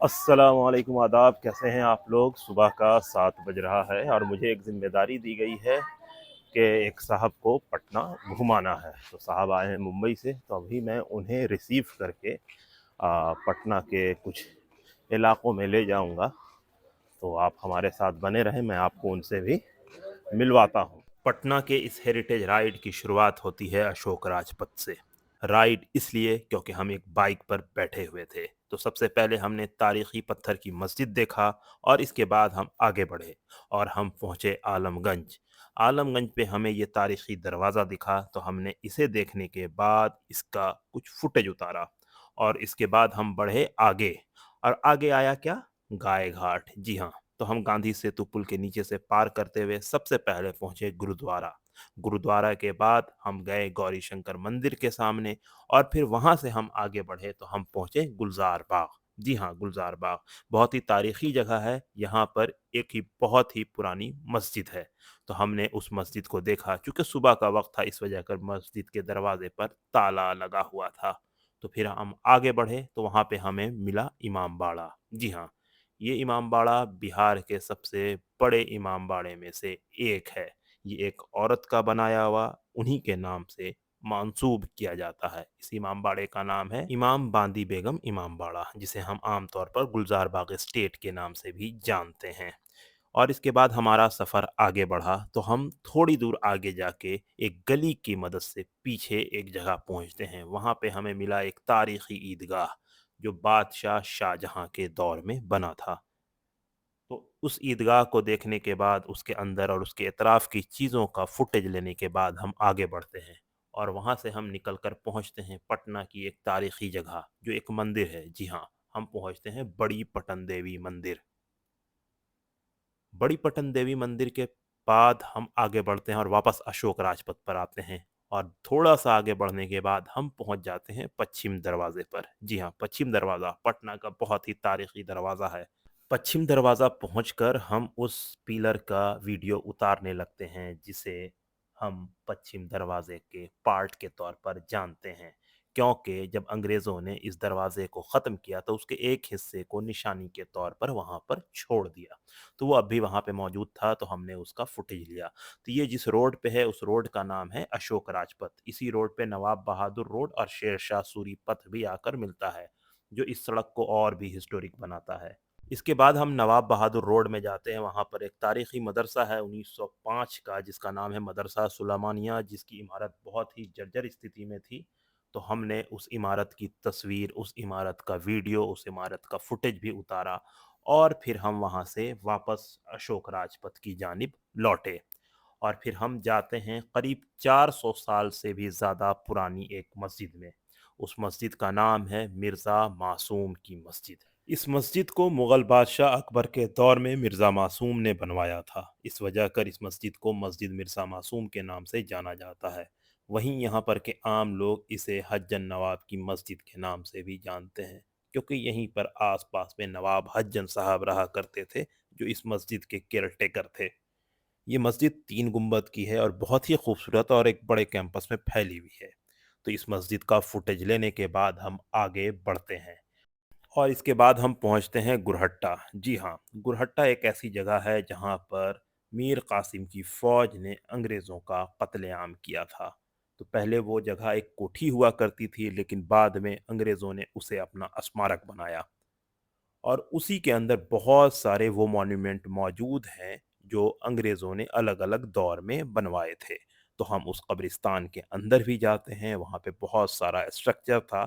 अस्सलामुअलैकुम आदाब। कैसे हैं आप लोग? सुबह का 7 बज रहा है और मुझे एक ज़िम्मेदारी दी गई है कि एक साहब को पटना घुमाना है। तो साहब आए हैं मुंबई से, तो अभी मैं उन्हें रिसीव करके पटना के कुछ इलाक़ों में ले जाऊंगा। तो आप हमारे साथ बने रहें, मैं आपको उनसे भी मिलवाता हूँ। पटना के इस हेरिटेज राइड की शुरुआत होती है अशोक राजपथ से। राइड इसलिए क्योंकि हम एक बाइक पर बैठे हुए थे। तो सबसे पहले हमने तारीखी पत्थर की मस्जिद देखा और इसके बाद हम आगे बढ़े और हम पहुंचे आलमगंज। आलमगंज पे हमें ये तारीखी दरवाज़ा दिखा, तो हमने इसे देखने के बाद इसका कुछ फुटेज उतारा और इसके बाद हम बढ़े आगे। और आगे आया क्या? गाय घाट। जी हाँ। तो हम गांधी सेतु पुल के नीचे से पार करते हुए सबसे पहले पहुंचे गुरुद्वारा। गुरुद्वारा के बाद हम गए गौरी शंकर मंदिर के सामने और फिर वहां से हम आगे बढ़े तो हम पहुंचे गुलजार बाग। जी हाँ, गुलजार बाग बहुत ही तारीखी जगह है। यहाँ पर एक ही बहुत ही पुरानी मस्जिद है। तो हमने उस मस्जिद को देखा। चूंकि सुबह का वक्त था, इस वजह कर मस्जिद के दरवाजे पर ताला लगा हुआ था। तो फिर हम आगे बढ़े तो वहाँ पे हमें मिला इमाम बाड़ा। जी हाँ, ये इमाम बाड़ा बिहार के सबसे बड़े इमाम बाड़े में से एक है। ये एक औरत का बनाया हुआ उन्हीं के नाम से मंसूब किया जाता है। इस इमाम बाड़े का नाम है इमाम बांदी बेगम इमाम बाड़ा, जिसे हम आमतौर पर गुलजार बाग स्टेट के नाम से भी जानते हैं। और इसके बाद हमारा सफ़र आगे बढ़ा तो हम थोड़ी दूर आगे जाके एक गली की मदद से पीछे एक जगह पहुंचते हैं। वहाँ पे हमें मिला एक तारीखी ईदगाह जो बादशाह शाहजहां के दौर में बना था। तो उस ईदगाह को देखने के बाद उसके अंदर और उसके अतराफ़ की चीज़ों का फुटेज लेने के बाद हम आगे बढ़ते हैं और वहाँ से हम निकल कर पहुँचते हैं पटना की एक तारीखी जगह जो एक मंदिर है। जी हाँ, हम पहुँचते हैं बड़ी पटन देवी मंदिर। बड़ी पटन देवी मंदिर के बाद हम आगे बढ़ते हैं और वापस अशोक राजपथ पर आते हैं और थोड़ा-सा आगे बढ़ने के बाद हम पहुँच जाते हैं पश्चिम दरवाज़े पर। जी हाँ, पश्चिम दरवाज़ा पटना का बहुत ही तारीखी दरवाज़ा है। पश्चिम दरवाज़ा पहुंचकर हम उस पिलर का वीडियो उतारने लगते हैं जिसे हम पश्चिम दरवाज़े के पार्ट के तौर पर जानते हैं। क्योंकि जब अंग्रेज़ों ने इस दरवाज़े को ख़त्म किया तो उसके एक हिस्से को निशानी के तौर पर वहाँ पर छोड़ दिया। तो वो अब भी वहाँ पे मौजूद था, तो हमने उसका फुटेज लिया। तो ये जिस रोड पे है उस रोड का नाम है अशोक राजपथ। इसी रोड पे नवाब बहादुर रोड और शेर शाह सूरी पथ भी आकर मिलता है, जो इस सड़क को और भी हिस्टोरिक बनाता है। इसके बाद हम नवाब बहादुर रोड में जाते हैं। वहाँ पर एक तारीखी मदरसा है 1905 का, जिसका नाम है मदरसा सुलेमानिया, जिसकी इमारत बहुत ही जर्जर स्थिति में थी। तो हमने उस इमारत की तस्वीर, उस इमारत का वीडियो, उस इमारत का फुटेज भी उतारा और फिर हम वहाँ से वापस अशोक राजपथ की जानिब लौटे। और फिर हम जाते हैं करीब 400 साल से भी ज़्यादा पुरानी एक मस्जिद में। उस मस्जिद का नाम है मिर्ज़ा मासूम की मस्जिद। इस मस्जिद को मुग़ल बादशाह अकबर के दौर में मिर्ज़ा मासूम ने बनवाया था। इस वजह कर इस मस्जिद को मस्जिद मिर्ज़ा मासूम के नाम से जाना जाता है। वहीं यहाँ पर के आम लोग इसे हज्जन नवाब की मस्जिद के नाम से भी जानते हैं, क्योंकि यहीं पर आस-पास में नवाब हज्जन साहब रहा करते थे, जो इस मस्जिद के केयरटेकर थे। ये मस्जिद 3 गुंबद की है और बहुत ही खूबसूरत और एक बड़े कैंपस में फैली हुई है। तो इस मस्जिद का फुटेज लेने के बाद हम आगे बढ़ते हैं और इसके बाद हम पहुंचते हैं गुरहट्टा। जी हाँ, गुरहट्टा एक ऐसी जगह है जहां पर मीर कासिम की फ़ौज ने अंग्रेज़ों का कत्लेआम किया था। तो पहले वो जगह एक कोठी हुआ करती थी, लेकिन बाद में अंग्रेज़ों ने उसे अपना स्मारक बनाया और उसी के अंदर बहुत सारे वो मॉन्यूमेंट मौजूद हैं जो अंग्रेज़ों ने अलग-अलग दौर में बनवाए थे। तो हम उस कब्रिस्तान के अंदर भी जाते हैं। वहाँ पे बहुत सारा स्ट्रक्चर था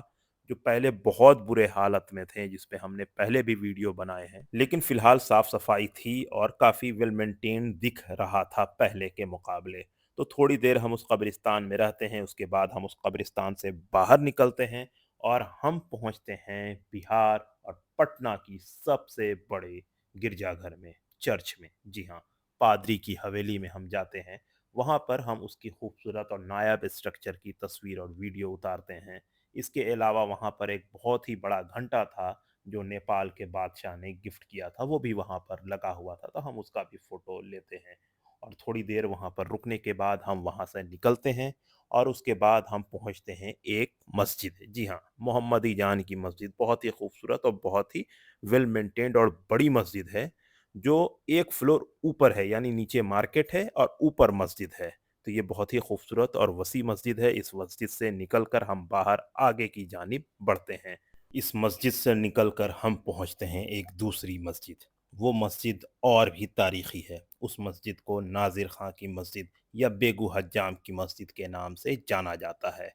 जो पहले बहुत बुरे हालत में थे, जिस पे हमने पहले भी वीडियो बनाए हैं। लेकिन फ़िलहाल साफ़-सफ़ाई थी और काफ़ी वेल मेंटेन्ड दिख रहा था पहले के मुकाबले। तो थोड़ी देर हम उस कब्रिस्तान में रहते हैं, उसके बाद हम उस कब्रिस्तान से बाहर निकलते हैं और हम पहुंचते हैं बिहार और पटना की सबसे बड़े गिरजाघर में, चर्च में। जी हाँ, पादरी की हवेली में हम जाते हैं। वहाँ पर हम उसकी खूबसूरत और नायाब स्ट्रक्चर की तस्वीर और वीडियो उतारते हैं। इसके अलावा वहाँ पर एक बहुत ही बड़ा घंटा था जो नेपाल के बादशाह ने गिफ्ट किया था, वो भी वहाँ पर लगा हुआ था, तो हम उसका भी फ़ोटो लेते हैं। और थोड़ी देर वहाँ पर रुकने के बाद हम वहाँ से निकलते हैं और उसके बाद हम पहुँचते हैं एक मस्जिद। जी हाँ, मोहम्मदी जान की मस्जिद बहुत ही खूबसूरत और बहुत ही वेल मेंटेन्ड और बड़ी मस्जिद है, जो एक फ्लोर ऊपर है, यानी नीचे मार्केट है और ऊपर मस्जिद है। तो ये बहुत ही खूबसूरत और वसी मस्जिद है। इस मस्जिद से निकलकर हम बाहर आगे की जानिब बढ़ते हैं। इस मस्जिद से निकलकर हम पहुंचते हैं एक दूसरी मस्जिद। वो मस्जिद और भी तारीखी है। उस मस्जिद को नाज़िर खां की मस्जिद या बेगू हज्जाम की मस्जिद के नाम से जाना जाता है।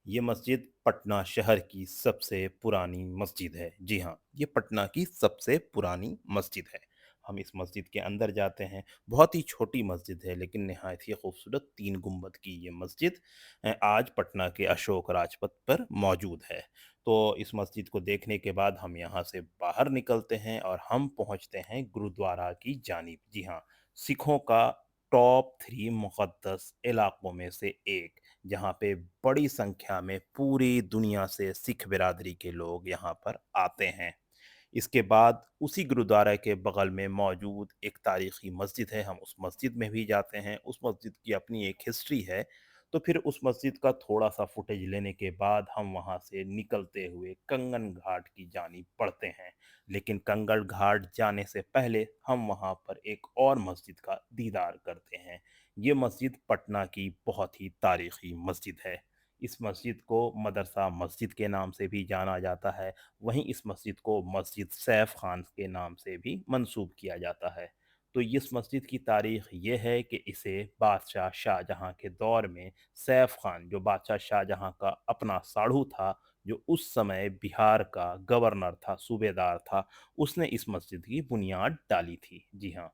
ये मस्जिद पटना शहर की सबसे पुरानी मस्जिद है। जी हाँ, ये पटना की सबसे पुरानी मस्जिद है। हम इस मस्जिद के अंदर जाते हैं। बहुत ही छोटी मस्जिद है लेकिन निहायत ही खूबसूरत 3 गुंबद की ये मस्जिद आज पटना के अशोक राजपथ पर मौजूद है। तो इस मस्जिद को देखने के बाद हम यहाँ से बाहर निकलते हैं और हम पहुँचते हैं गुरुद्वारा की जानिब। जी हाँ, सिखों का टॉप 3 मुक़द्दस इलाकों में से एक, जहाँ पे बड़ी संख्या में पूरी दुनिया से सिख बिरादरी के लोग यहाँ पर आते हैं। इसके बाद उसी गुरुद्वारा के बगल में मौजूद एक तारीखी मस्जिद है, हम उस मस्जिद में भी जाते हैं। उस मस्जिद की अपनी एक हिस्ट्री है। तो फिर उस मस्जिद का थोड़ा-सा फुटेज लेने के बाद हम वहाँ से निकलते हुए कंगन घाट की जानिब बढ़ते हैं। लेकिन कंगन घाट जाने से पहले हम वहाँ पर एक और मस्जिद का दीदार करते हैं। ये मस्जिद पटना की बहुत ही तारीखी मस्जिद है। इस मस्जिद को मदरसा मस्जिद के नाम से भी जाना जाता है। वहीं इस मस्जिद को मस्जिद सैफ खान के नाम से भी मंसूब किया जाता है। तो इस मस्जिद की तारीख ये है कि इसे बादशाह शाहजहाँ के दौर में सैफ खान, जो बादशाह शाहजहाँ का अपना साढ़ू था, जो उस समय बिहार का गवर्नर था, सूबेदार था, उसने इस मस्जिद की बुनियाद डाली थी। जी हाँ,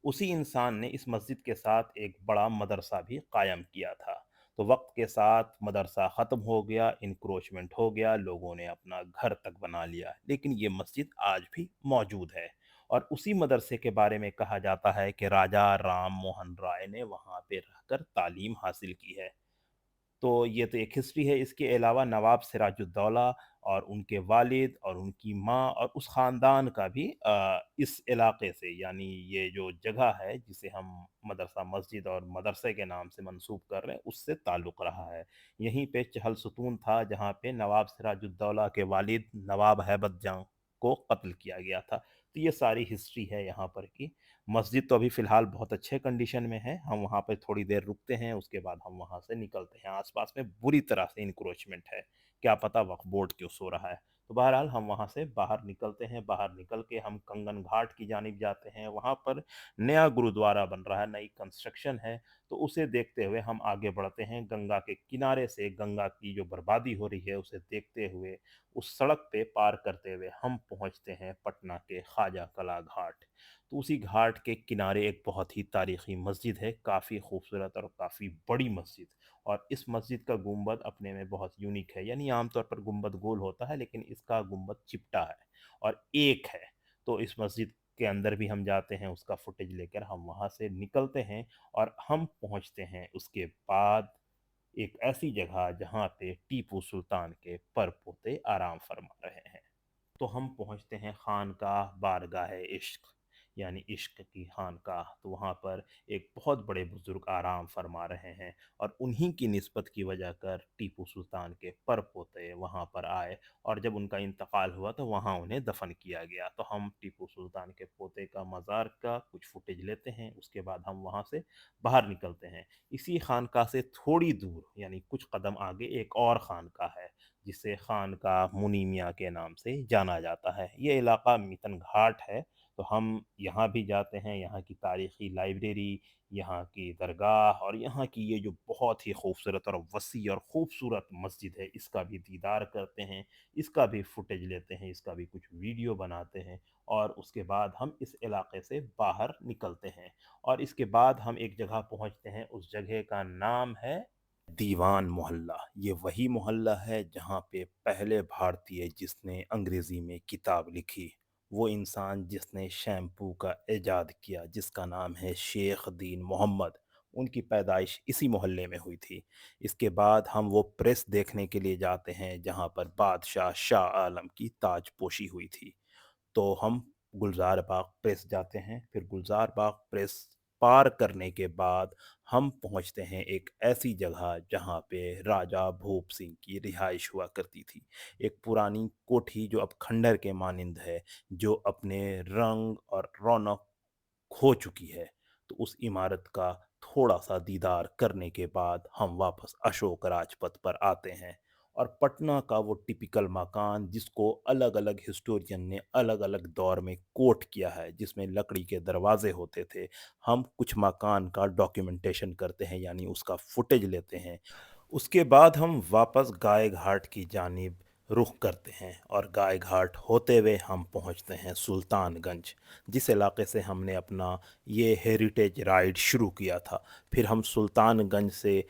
उसी इंसान ने इस मस्जिद के साथ एक बड़ा मदरसा भी कायम किया था। तो वक्त के साथ मदरसा ख़त्म हो गया, इंक्रोचमेंट हो गया, लोगों ने अपना घर तक बना लिया, लेकिन ये मस्जिद आज भी मौजूद है। और उसी मदरसे के बारे में कहा जाता है कि राजा राम मोहन राय ने वहाँ पे रहकर तालीम हासिल की है। तो ये तो एक हिस्ट्री है। इसके अलावा नवाब सिराजुद्दौला और उनके वालिद और उनकी माँ और उस ख़ानदान का भी इस इलाके से, यानी ये जो जगह है जिसे हम मदरसा मस्जिद और मदरसे के नाम से मंसूब कर रहे हैं, उससे ताल्लुक़ रहा है। यहीं पे चहल सुतून था जहाँ पे नवाब सिराजुद्दौला के वालिद नवाब हैबत जंग को कत्ल किया गया था। तो ये सारी हिस्ट्री है यहाँ पर की। मस्जिद तो अभी फ़िलहाल बहुत अच्छे कंडीशन में है। हम वहाँ पे थोड़ी देर रुकते हैं, उसके बाद हम वहाँ से निकलते हैं। आस-पास में बुरी तरह से एनक्रोचमेंट है, क्या पता वक्फ बोर्ड क्यों सो रहा है। तो बहरहाल हम वहाँ से बाहर निकलते हैं, बाहर निकल के हम कंगन घाट की जानिब जाते हैं। वहाँ पर नया गुरुद्वारा बन रहा है, नई कंस्ट्रक्शन है, तो उसे देखते हुए हम आगे बढ़ते हैं। गंगा के किनारे से गंगा की जो बर्बादी हो रही है, उसे देखते हुए, उस सड़क पे पार करते हुए हम पहुँचते हैं पटना के ख्वाजा कला घाट। तो उसी घाट के किनारे एक बहुत ही तारीखी मस्जिद है, काफ़ी खूबसूरत और काफ़ी बड़ी मस्जिद। और इस मस्जिद का गुंबद अपने में बहुत यूनिक है, यानी आमतौर पर गुंबद गोल होता है लेकिन इसका गुंबद चिपटा है और एक है। तो इस मस्जिद के अंदर भी हम जाते हैं, उसका फुटेज लेकर हम वहाँ से निकलते हैं और हम पहुँचते हैं उसके बाद एक ऐसी जगह जहाँ पे टीपू सुल्तान के परपोते आराम फरमा रहे हैं। तो हम पहुँचते हैं खानकाह बारगाह इश्क, यानी इश्क की खानकाह। तो वहाँ पर एक बहुत बड़े बुजुर्ग आराम फरमा रहे हैं और उन्हीं की निस्बत की वजह कर टीपू सुल्तान के परपोते वहाँ पर आए और जब उनका इंतकाल हुआ तो वहाँ उन्हें दफन किया गया। तो हम टीपू सुल्तान के पोते का मज़ार का कुछ फुटेज लेते हैं, उसके बाद हम वहाँ से बाहर निकलते हैं। इसी खानकाह से थोड़ी दूर, यानी कुछ कदम आगे, एक और खानकाह है जिसे खानकाह मुनी मियाँ के नाम से जाना जाता है। ये इलाका मितन घाट है, तो हम यहाँ भी जाते हैं। यहाँ की तारीख़ी लाइब्रेरी, यहाँ की दरगाह और यहाँ की ये जो बहुत ही खूबसूरत और वसी और ख़ूबसूरत मस्जिद है, इसका भी दीदार करते हैं, इसका भी फुटेज लेते हैं, इसका भी कुछ वीडियो बनाते हैं और उसके बाद हम इस इलाके से बाहर निकलते हैं। और इसके बाद हम एक जगह पहुँचते हैं, उस जगह का नाम है दीवान मोहल्ला। ये वही मोहल्ला है जहाँ पे पहले भारतीय जिसने अंग्रेज़ी में किताब लिखी, वो इंसान जिसने शैम्पू का इजाद किया, जिसका नाम है शेख दीन मोहम्मद, उनकी पैदाइश इसी मोहल्ले में हुई थी। इसके बाद हम वो प्रेस देखने के लिए जाते हैं जहाँ पर बादशाह शाह आलम की ताजपोशी हुई थी। तो हम गुलज़ार बाग प्रेस जाते हैं, फिर गुलज़ार बाग प्रेस पार करने के बाद हम पहुंचते हैं एक ऐसी जगह जहां पे राजा भूप सिंह की रिहाइश हुआ करती थी। एक पुरानी कोठी जो अब खंडर के मानिंद है, जो अपने रंग और रौनक खो चुकी है। तो उस इमारत का थोड़ा-सा दीदार करने के बाद हम वापस अशोक राजपथ पर आते हैं और पटना का वो टिपिकल मकान जिसको अलग-अलग हिस्टोरियन ने अलग-अलग दौर में कोट किया है, जिसमें लकड़ी के दरवाजे होते थे। हम कुछ मकान का डॉक्यूमेंटेशन करते हैं, यानी उसका फुटेज लेते हैं। उसके बाद हम वापस गाय घाट की जानिब रुख करते हैं और गाय घाट होते हुए हम पहुंचते हैं सुल्तानगंज, जिस इलाके से हमने अपना ये हेरिटेज राइड शुरू किया था। फिर हम सुल्तानगंज से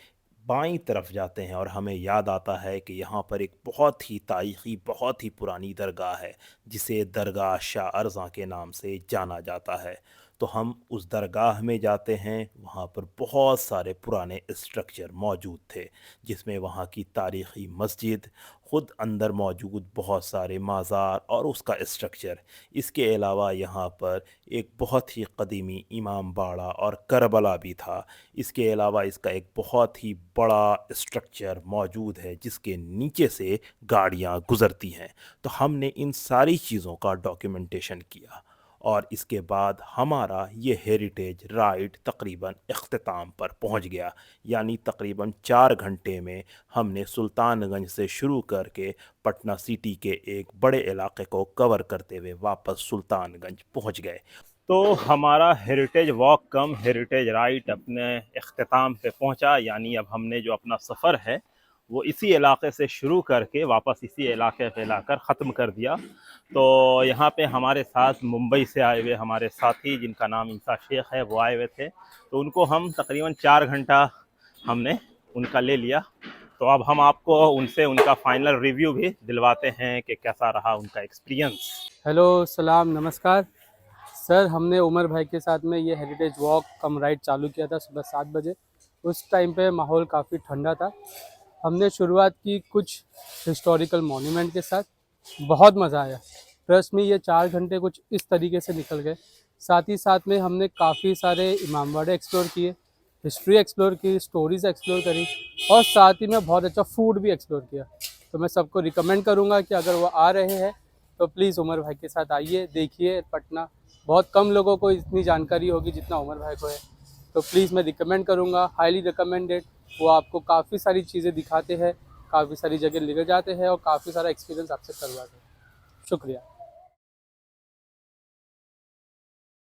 बाईं तरफ जाते हैं और हमें याद आता है कि यहाँ पर एक बहुत ही तारीखी, बहुत ही पुरानी दरगाह है, जिसे दरगाह शाह अर्ज़ा के नाम से जाना जाता है। तो हम उस दरगाह में जाते हैं, वहाँ पर बहुत सारे पुराने स्ट्रक्चर मौजूद थे, जिसमें वहाँ की तारीखी मस्जिद, ख़ुद अंदर मौजूद बहुत सारे माज़ार और उसका स्ट्रक्चर। इसके अलावा यहाँ पर एक बहुत ही कदीमी इमाम बाड़ा और करबला भी था। इसके अलावा इसका एक बहुत ही बड़ा स्ट्रक्चर मौजूद है, जिसके नीचे से गाड़ियाँ गुज़रती हैं। तो हमने इन सारी चीज़ों का डॉक्यूमेंटेशन किया और इसके बाद हमारा ये हेरिटेज राइड तकरीबन इख्तिताम पर पहुंच गया। यानी तकरीबन 4 घंटे में हमने सुल्तानगंज से शुरू करके पटना सिटी के एक बड़े इलाके को कवर करते हुए वापस सुल्तानगंज पहुंच गए। तो हमारा हेरिटेज वॉक कम हेरिटेज राइड अपने इख्तिताम पे पहुंचा। यानी अब हमने जो अपना सफ़र है वो इसी इलाके से शुरू करके वापस इसी इलाके पे लाकर ख़त्म कर दिया। तो यहाँ पे हमारे साथ मुंबई से आए हुए हमारे साथी, जिनका नाम इंसा शेख है, वो आए हुए थे। तो उनको हम तकरीबन 4 घंटा हमने उनका ले लिया। तो अब हम आपको उनसे उनका फाइनल रिव्यू भी दिलवाते हैं कि कैसा रहा उनका एक्सपीरियंस। हेलो, सलाम, नमस्कार सर। हमने उमर भाई के साथ में ये हेरिटेज वॉक कम राइड चालू किया था सुबह 7 बजे। उस टाइम पे माहौल काफ़ी ठंडा था। हमने शुरुआत की कुछ हिस्टोरिकल मॉन्यूमेंट के साथ। बहुत मज़ा आया। ट्रस्ट में ये 4 घंटे कुछ इस तरीके से निकल गए। साथ ही साथ में हमने काफ़ी सारे इमामबाड़े एक्सप्लोर किए, हिस्ट्री एक्सप्लोर की, स्टोरीज़ एक्सप्लोर करी और साथ ही में बहुत अच्छा फूड भी एक्सप्लोर किया। तो मैं सबको रिकमेंड करूँगा कि अगर वो आ रहे हैं तो प्लीज़ उमर भाई के साथ आइए, देखिए पटना। बहुत कम लोगों को इतनी जानकारी होगी जितना उमर भाई को है। तो प्लीज़ मैं रिकमेंड करूँगा, हाईली रिकमेंडेड। वो आपको काफ़ी सारी चीज़ें दिखाते हैं, काफ़ी सारी जगह लेकर जाते हैं और काफ़ी सारा एक्सपीरियंस आपसे करवाते हैं। शुक्रिया।